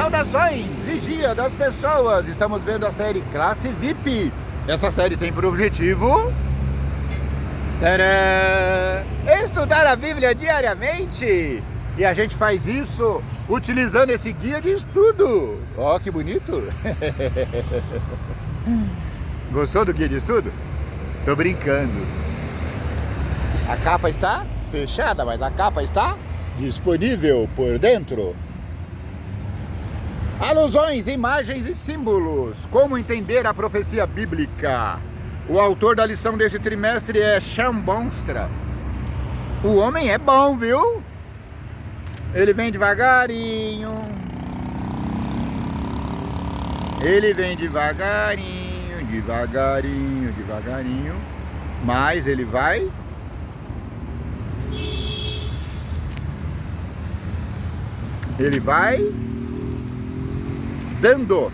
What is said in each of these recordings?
Saudações, vigia das pessoas. Estamos vendo a série Classe VIP. Essa série tem por objetivo estudar a Bíblia diariamente. E a gente faz isso utilizando esse guia de estudo. Ó, que bonito. Gostou do guia de estudo? Tô brincando. A capa está fechada, mas a capa está disponível por dentro. Alusões, imagens e símbolos. Como entender a profecia bíblica? O autor da lição deste trimestre é Sean Bonstra. O homem é bom, viu? Ele vem devagarinho. Ele vem devagarinho, devagarinho, devagarinho. Mas ele vai. Ele vai dando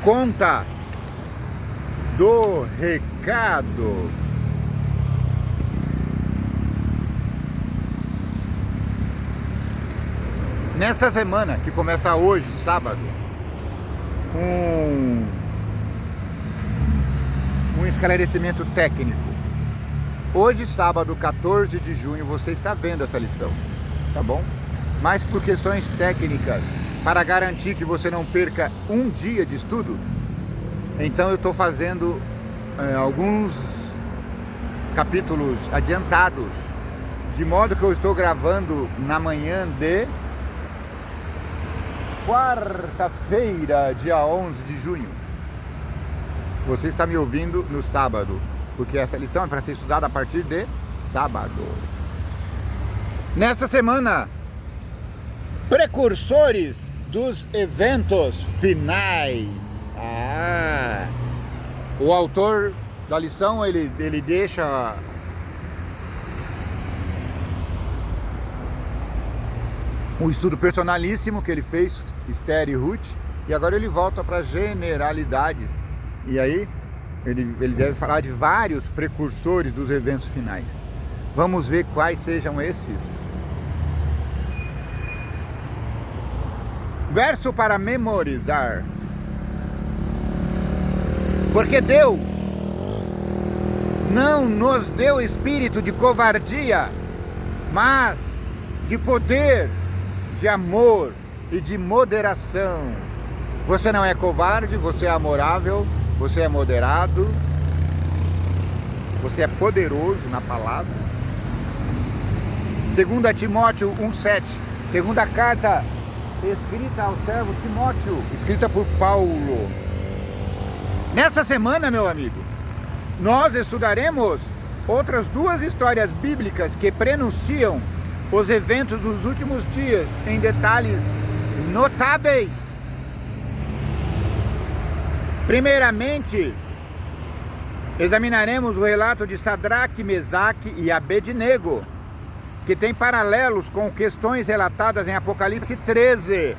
conta do recado. Nesta semana, que começa hoje, sábado, um esclarecimento técnico. Hoje, sábado, 14 de junho, você está vendo essa lição, tá bom? Mas por questões técnicas, para garantir que você não perca um dia de estudo, então eu estou fazendo alguns capítulos adiantados, de modo que eu estou gravando na manhã de quarta-feira, dia 11 de junho. Você está me ouvindo no sábado, porque essa lição é para ser estudada a partir de sábado. Nessa semana, precursores dos eventos finais. O autor da lição, ele deixa um estudo personalíssimo que ele fez, Esther e Ruth, e agora ele volta para generalidades. E aí, ele deve falar de vários precursores dos eventos finais. Vamos ver quais sejam esses. Verso para memorizar. Porque Deus não nos deu espírito de covardia, mas de poder, de amor e de moderação. Você não é covarde, você é amorável, você é moderado, você é poderoso na palavra. 2 Timóteo 1,7, segunda carta escrita ao servo Timóteo, escrita por Paulo. Nessa semana, meu amigo, nós estudaremos outras duas histórias bíblicas que prenunciam os eventos dos últimos dias em detalhes notáveis. Primeiramente, examinaremos o relato de Sadraque, Mesaque e Abednego, que tem paralelos com questões relatadas em Apocalipse 13.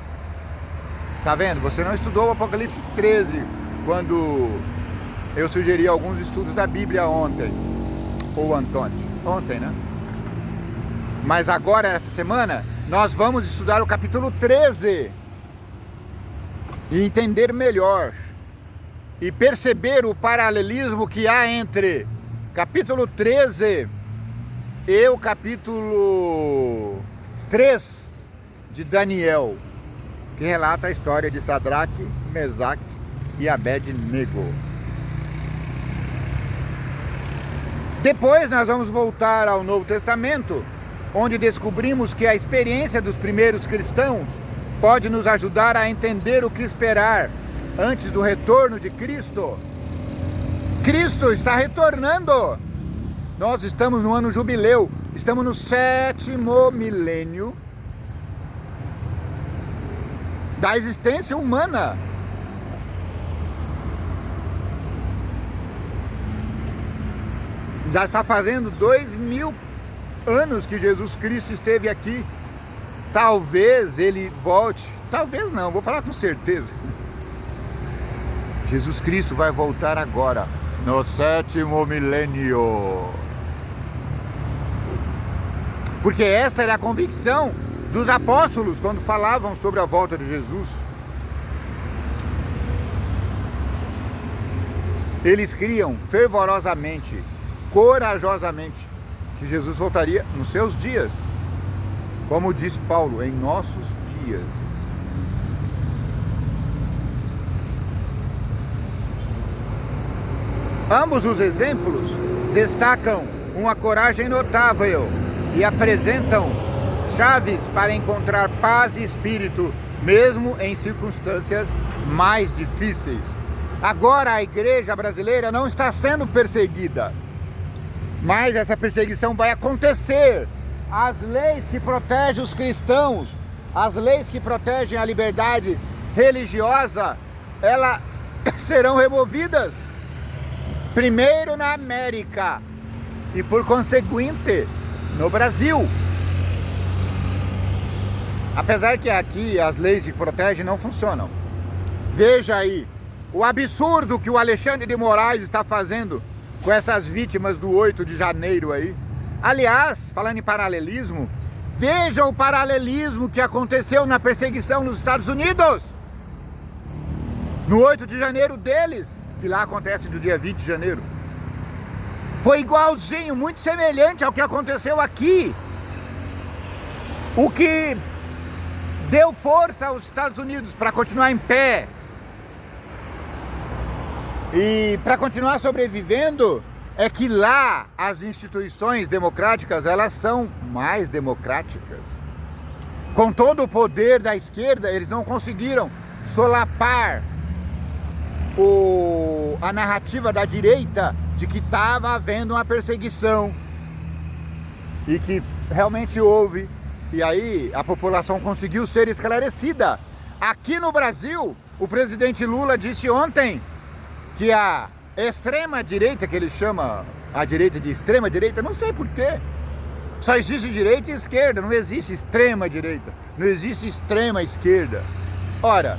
Tá vendo? Você não estudou o Apocalipse 13 quando eu sugeri alguns estudos da Bíblia ontem, ou ontem, né? Mas agora, essa semana, nós vamos estudar o capítulo 13 e entender melhor e perceber o paralelismo que há entre capítulo 13 e o capítulo 3 de Daniel, que relata a história de Sadraque, Mesaque e Abednego. Depois nós vamos voltar ao Novo Testamento, onde descobrimos que a experiência dos primeiros cristãos pode nos ajudar a entender o que esperar antes do retorno de Cristo. Cristo está retornando! Nós estamos no ano jubileu, estamos no 7º milênio da existência humana. Já está fazendo 2000 anos que Jesus Cristo esteve aqui. Talvez ele volte, talvez não, vou falar com certeza. Jesus Cristo vai voltar agora, no 7º milênio. Porque essa é a convicção dos apóstolos quando falavam sobre a volta de Jesus. Eles criam fervorosamente, corajosamente, que Jesus voltaria nos seus dias. Como disse Paulo, em nossos dias. Ambos os exemplos destacam uma coragem notável e apresentam chaves para encontrar paz e espírito, mesmo em circunstâncias mais difíceis. Agora a igreja brasileira não está sendo perseguida, mas essa perseguição vai acontecer. As leis que protegem os cristãos, as leis que protegem a liberdade religiosa, elas serão removidas. Primeiro na América e por conseguinte no Brasil. Apesar que aqui as leis que protegem não funcionam. Veja aí o absurdo que o Alexandre de Moraes está fazendo com essas vítimas do 8 de janeiro aí. Aliás, falando em paralelismo, veja o paralelismo que aconteceu na perseguição nos Estados Unidos. No 8 de janeiro deles, que lá acontece do dia 20 de janeiro. Foi igualzinho, muito semelhante ao que aconteceu aqui. O que deu força aos Estados Unidos para continuar em pé e para continuar sobrevivendo é que lá as instituições democráticas, elas são mais democráticas. Com todo o poder da esquerda, eles não conseguiram solapar a narrativa da direita de que estava havendo uma perseguição e que realmente houve, e aí a população conseguiu ser esclarecida. Aqui no Brasil, o presidente Lula disse ontem que a extrema direita, que ele chama a direita de extrema direita, não sei porquê, só existe direita e esquerda, não existe extrema direita, não existe extrema esquerda. Ora,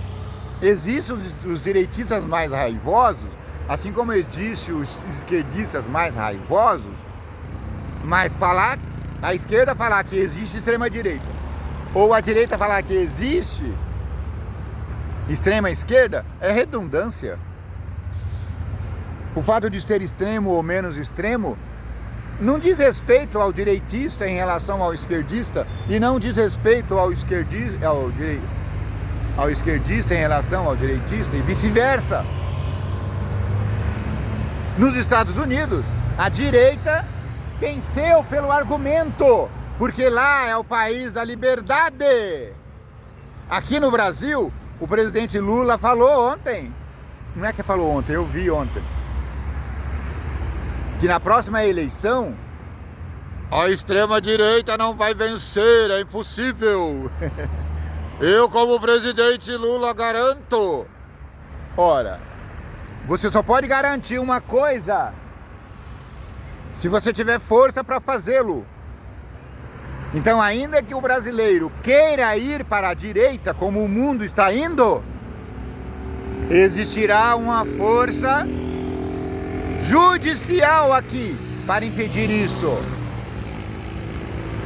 existem os direitistas mais raivosos, assim como existem os esquerdistas mais raivosos, mas a esquerda falar que existe extrema direita, ou a direita falar que existe extrema esquerda, é redundância. O fato de ser extremo ou menos extremo não diz respeito ao direitista em relação ao esquerdista, e não diz respeito ao esquerdista em relação ao direitista, e vice-versa. Nos Estados Unidos, a direita venceu pelo argumento, porque lá é o país da liberdade. Aqui no Brasil, o presidente Lula falou ontem, não é que falou ontem, eu vi ontem, que na próxima eleição a extrema-direita não vai vencer, é impossível. Eu, como presidente Lula, garanto. Ora, você só pode garantir uma coisa se você tiver força para fazê-lo. Então, ainda que o brasileiro queira ir para a direita, como o mundo está indo, existirá uma força judicial aqui para impedir isso.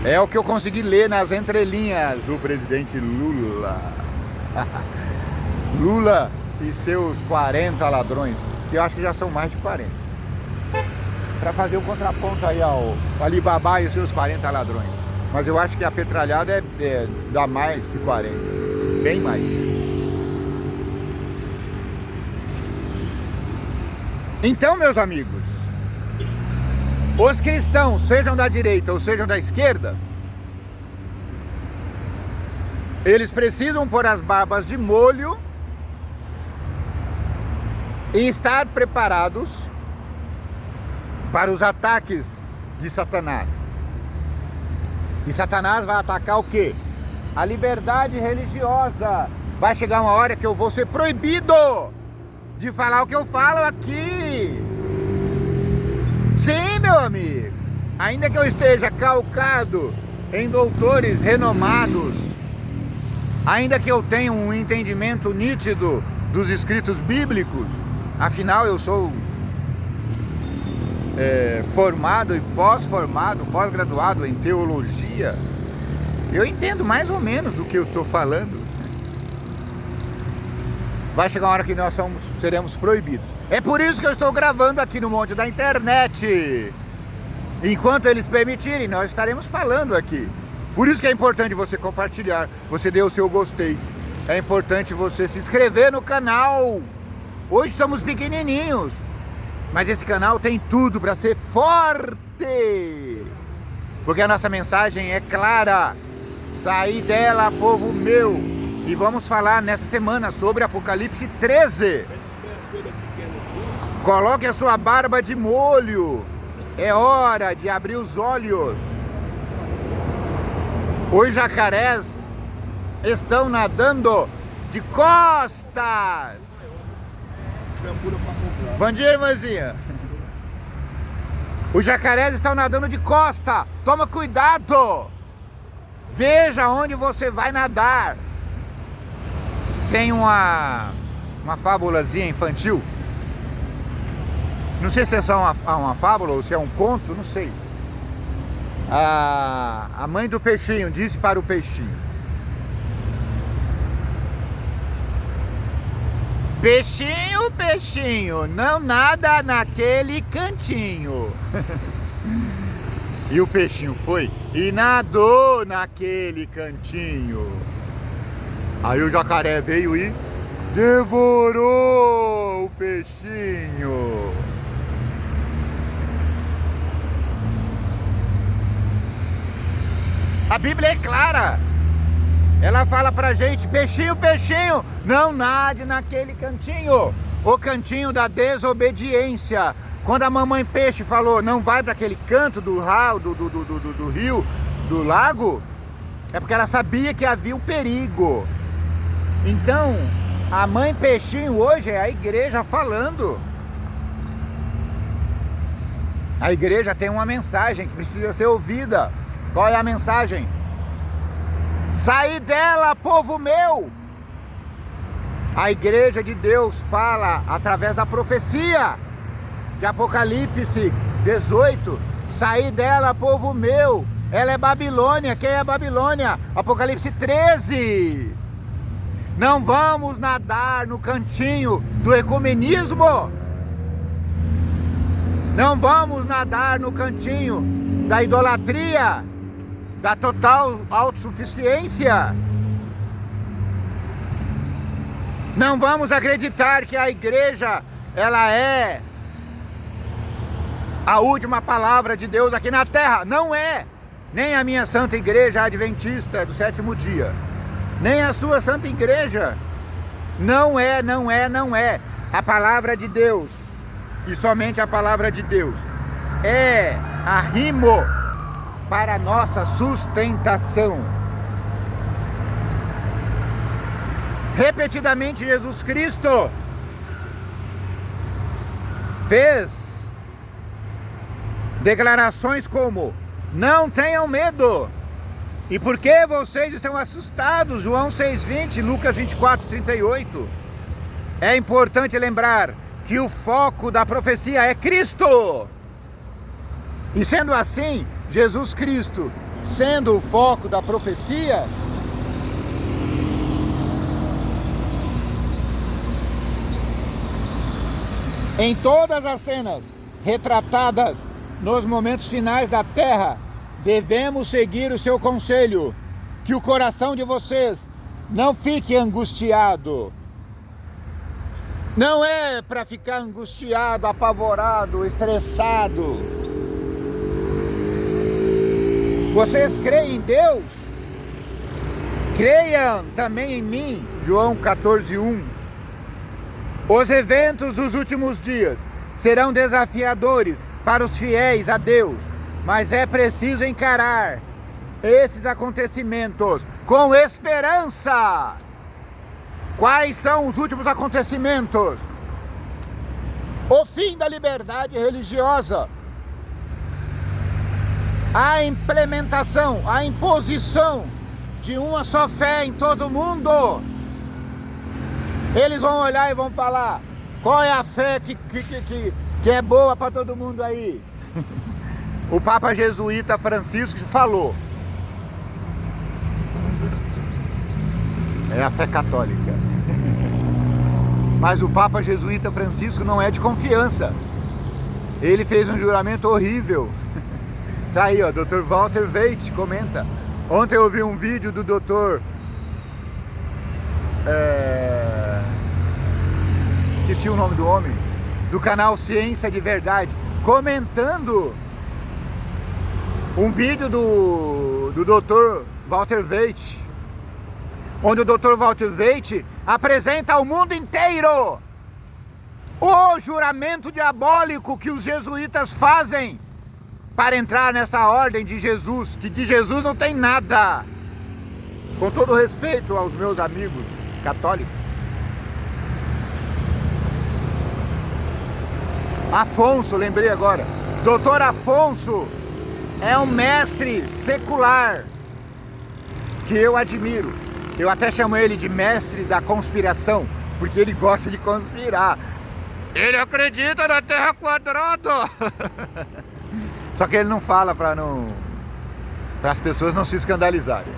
É o que eu consegui ler nas entrelinhas do presidente Lula. Lula e seus 40 ladrões, que eu acho que já são mais de 40. Para fazer o contraponto aí ao Alibaba e os seus 40 ladrões. Mas eu acho que a petralhada dá mais de 40. Bem mais. Então, meus amigos, os cristãos, sejam da direita ou sejam da esquerda, eles precisam pôr as barbas de molho e estar preparados para os ataques de Satanás. E Satanás vai atacar o quê? A liberdade religiosa. Vai chegar uma hora que eu vou ser proibido de falar o que eu falo aqui. Sim, meu amigo. Ainda que eu esteja calcado em doutores renomados, ainda que eu tenha um entendimento nítido dos escritos bíblicos, afinal eu sou formado e pós-graduado em teologia, Eu entendo mais ou menos do que eu estou falando. Vai chegar uma hora que nós seremos proibidos. É por isso que eu estou gravando aqui no monte da internet. Enquanto eles permitirem, nós estaremos falando aqui. Por isso que é importante você compartilhar, você dê o seu gostei. É importante você se inscrever no canal. Hoje estamos pequenininhos, mas esse canal tem tudo para ser forte. Porque a nossa mensagem é clara. Saí dela, povo meu. E vamos falar nessa semana sobre Apocalipse 13. Coloque a sua barba de molho. É hora de abrir os olhos. Os jacarés estão nadando de costas. Bom dia, irmãzinha. Os jacarés estão nadando de costa. Toma cuidado. Veja onde você vai nadar. Tem uma fábulazinha infantil. Não sei se é só uma fábula ou se é um conto, não sei. A mãe do peixinho disse para o peixinho: peixinho, peixinho, não nada naquele cantinho. E o peixinho foi e nadou naquele cantinho. Aí o jacaré veio e devorou o peixinho. A Bíblia é clara. Ela fala pra gente: peixinho, peixinho, não nade naquele cantinho. O cantinho da desobediência. Quando a mamãe peixe falou não vai para aquele canto do rio, do lago, é porque ela sabia que havia um perigo. Então, a mãe peixinho hoje é a igreja falando. A igreja tem uma mensagem que precisa ser ouvida. Qual é a mensagem? Saí dela, povo meu. A igreja de Deus fala através da profecia de Apocalipse 18. Saí dela, povo meu. Ela é Babilônia. Quem é Babilônia? Apocalipse 13. Não vamos nadar no cantinho do ecumenismo. Não vamos nadar no cantinho da idolatria, da total autossuficiência. Não vamos acreditar que a igreja, ela é a última palavra de Deus aqui na terra. Não é. Nem a minha santa igreja adventista do sétimo dia, nem a sua santa igreja. Não é, não é, não é. A palavra de Deus, e somente a palavra de Deus, é arrimo para a nossa sustentação. Repetidamente Jesus Cristo fez declarações como: não tenham medo. E por que vocês estão assustados? João 6,20, Lucas 24:38. É importante lembrar que o foco da profecia é Cristo. E sendo assim, Jesus Cristo sendo o foco da profecia, em todas as cenas retratadas nos momentos finais da terra, devemos seguir o seu conselho, que o coração de vocês não fique angustiado. Não é para ficar angustiado, apavorado, estressado. Vocês creem em Deus? Creiam também em mim. João 14:1. Os eventos dos últimos dias serão desafiadores para os fiéis a Deus, mas é preciso encarar esses acontecimentos com esperança. Quais são os últimos acontecimentos? O fim da liberdade religiosa, a implementação, a imposição de uma só fé em todo mundo. Eles vão olhar e vão falar: qual é a fé que é boa para todo mundo aí? O Papa Jesuíta Francisco falou: é a fé católica. Mas o Papa Jesuíta Francisco não é de confiança. Ele fez um juramento horrível. Tá aí, ó, Dr. Walter Veit comenta. Ontem eu vi um vídeo do Dr. Esqueci o nome do homem, do canal Ciência de Verdade, comentando um vídeo do Dr. Walter Veit, onde o Dr. Walter Veit apresenta ao mundo inteiro o juramento diabólico que os jesuítas fazem para entrar nessa ordem de Jesus, que de Jesus não tem nada. Com todo respeito aos meus amigos católicos, Afonso, lembrei agora, Dr. Afonso é um mestre secular que eu admiro. Eu até chamo ele de mestre da conspiração, porque ele gosta de conspirar. Ele acredita na Terra quadrada. Só que ele não fala para as pessoas não se escandalizarem.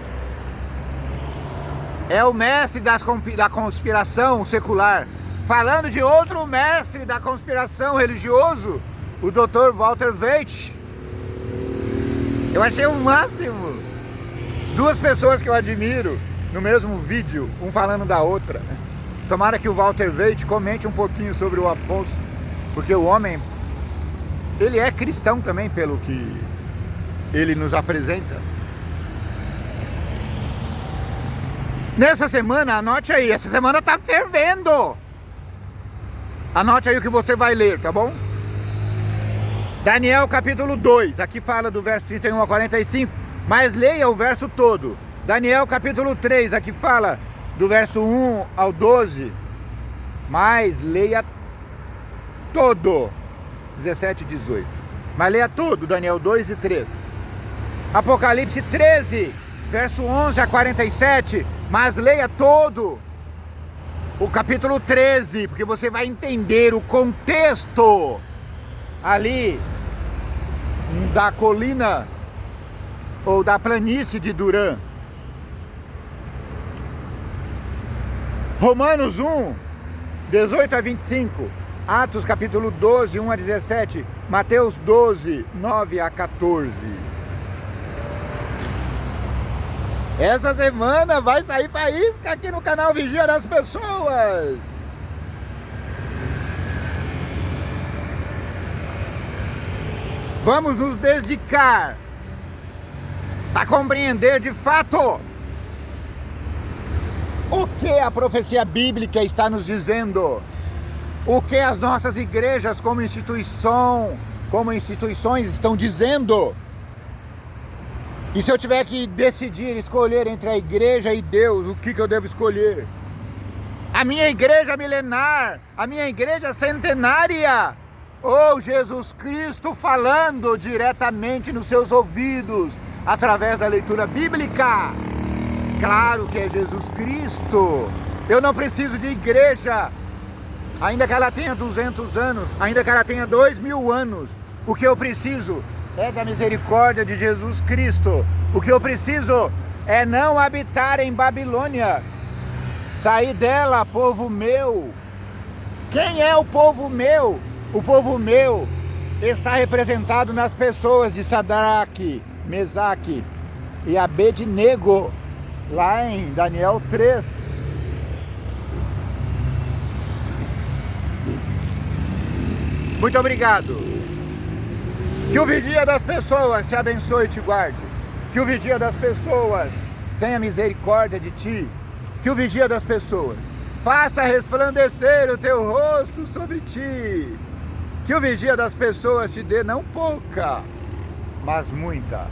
É o mestre da conspiração secular. Falando de outro mestre da conspiração religioso, o Dr. Walter Veit. Eu achei o máximo. Duas pessoas que eu admiro no mesmo vídeo, um falando da outra. Tomara que o Walter Veit comente um pouquinho sobre o Afonso, porque o homem, ele é cristão também, pelo que ele nos apresenta. Nessa semana, anote aí, essa semana tá fervendo. Anote aí o que você vai ler, tá bom? Daniel capítulo 2, aqui fala do verso 31 a 45, mas leia o verso todo. Daniel capítulo 3, aqui fala do verso 1 ao 12, mas leia todo. 17 e 18. Mas leia tudo, Daniel 2 e 3. Apocalipse 13, verso 11 a 47, mas leia todo o capítulo 13, porque você vai entender o contexto ali da colina ou da planície de Durã. Romanos 1, 18 a 25, Atos capítulo 12, 1 a 17, Mateus 12, 9 a 14. Essa semana vai sair faísca aqui no canal Vigia das Pessoas. Vamos nos dedicar a compreender de fato o que a profecia bíblica está nos dizendo, o que as nossas igrejas como instituições estão dizendo. E se eu tiver que decidir, escolher entre a igreja e Deus, o que eu devo escolher? A minha igreja milenar, a minha igreja centenária, ou Jesus Cristo falando diretamente nos seus ouvidos, através da leitura bíblica? Claro que é Jesus Cristo. Eu não preciso de igreja, ainda que ela tenha 200 anos, ainda que ela tenha 2000 anos. O que eu preciso é da misericórdia de Jesus Cristo. O que eu preciso é não habitar em Babilônia. Sair dela, povo meu. Quem é o povo meu? O povo meu está representado nas pessoas de Sadraque, Mesaque e Abednego, lá em Daniel 3. Muito obrigado. Que o Vigia das Pessoas te abençoe e te guarde. Que o Vigia das Pessoas tenha misericórdia de ti. Que o Vigia das Pessoas faça resplandecer o teu rosto sobre ti. Que o Vigia das Pessoas te dê não pouca, mas muita